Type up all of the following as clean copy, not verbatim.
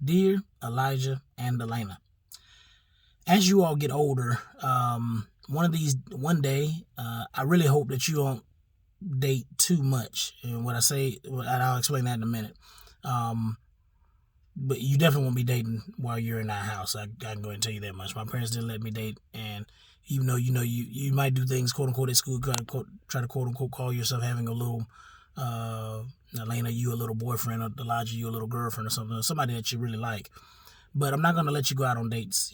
Dear Elijah and Elena, as you all get older, one day, I really hope that you don't date too much. And I'll explain that in a minute. But you definitely won't be dating while you're in that house. I can go ahead and tell you that much. My parents didn't let me date, and even though you might do things quote unquote at school, try to quote unquote call yourself having a little Elena, you a little boyfriend, or Elijah, you a little girlfriend or something, or somebody that you really like. But I'm not gonna let you go out on dates,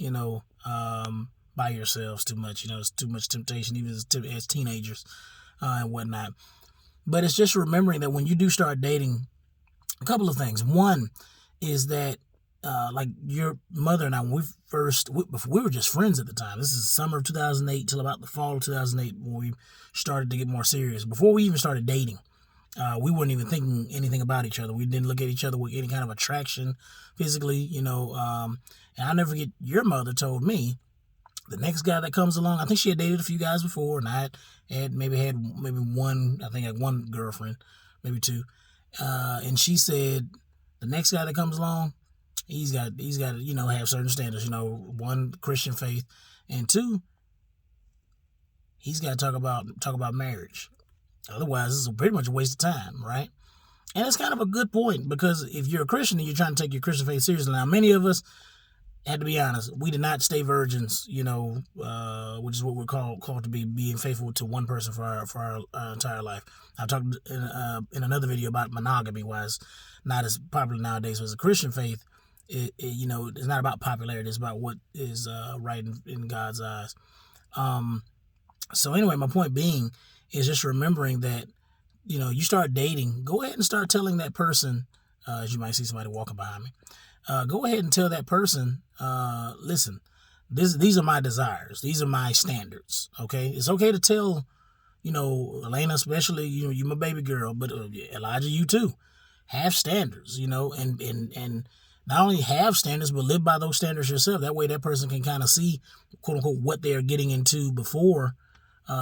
by yourselves too much. It's too much temptation, even as teenagers and whatnot. But it's just remembering that when you do start dating, a couple of things. One is that, like your mother and I, when we were just friends at the time. This is summer of 2008 till about the fall of 2008 when we started to get more serious. Before we even started dating, we weren't even thinking anything about each other. We didn't look at each other with any kind of attraction physically, and I'll never forget, your mother told me the next guy that comes along, I think she had dated a few guys before, and I had maybe one, I think I had one girlfriend, maybe two. And she said, the next guy that comes along, he's got to, have certain standards, one, Christian faith, and two, he's got to talk about marriage. Otherwise, this is pretty much a waste of time, right? And it's kind of a good point, because if you're a Christian and you're trying to take your Christian faith seriously, now many of us, had to be honest, we did not stay virgins, which is what we're called to be, being faithful to one person for our entire life. I talked in another video about monogamy, why it's not as popular nowadays. So as a Christian faith, it's not about popularity, it's about what is right in God's eyes. So anyway, my point being is just remembering that, you start dating, go ahead and start telling that person, as you might see somebody walking behind me, go ahead and tell that person, listen, these are my desires. These are my standards. Okay. It's okay to tell, Elena, especially, you my baby girl, but Elijah, you too, have standards, and not only have standards, but live by those standards yourself. That way that person can kind of see, quote unquote, what they're getting into before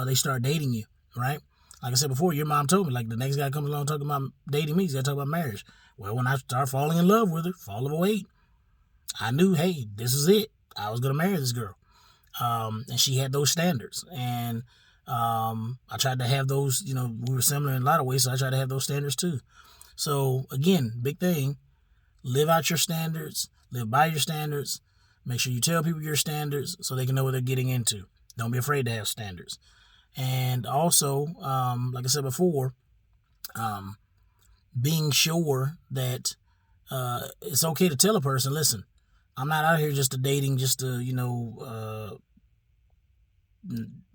they start dating you. Right. Like I said before, your mom told me, like, the next guy comes along talking about dating me, he's got to talk about marriage. Well, when I started falling in love with her, fall of 2008, I knew, hey, this is it. I was going to marry this girl. And she had those standards. And I tried to have those, we were similar in a lot of ways, so I tried to have those standards too. So, again, big thing, live out your standards, live by your standards, make sure you tell people your standards so they can know what they're getting into. Don't be afraid to have standards. And also, like I said before, being sure that it's okay to tell a person, listen, I'm not out here just to dating, just to,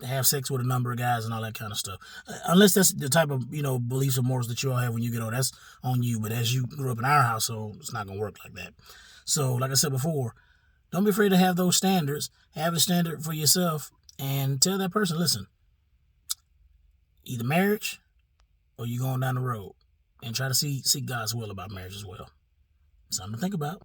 have sex with a number of guys and all that kind of stuff. Unless that's the type of, beliefs or morals that you all have when you get older. That's on you. But as you grew up in our household, it's not going to work like that. So, like I said before, don't be afraid to have those standards. Have a standard for yourself and tell that person, listen, either marriage or you going down the road, and try to seek God's will about marriage as well. Something to think about.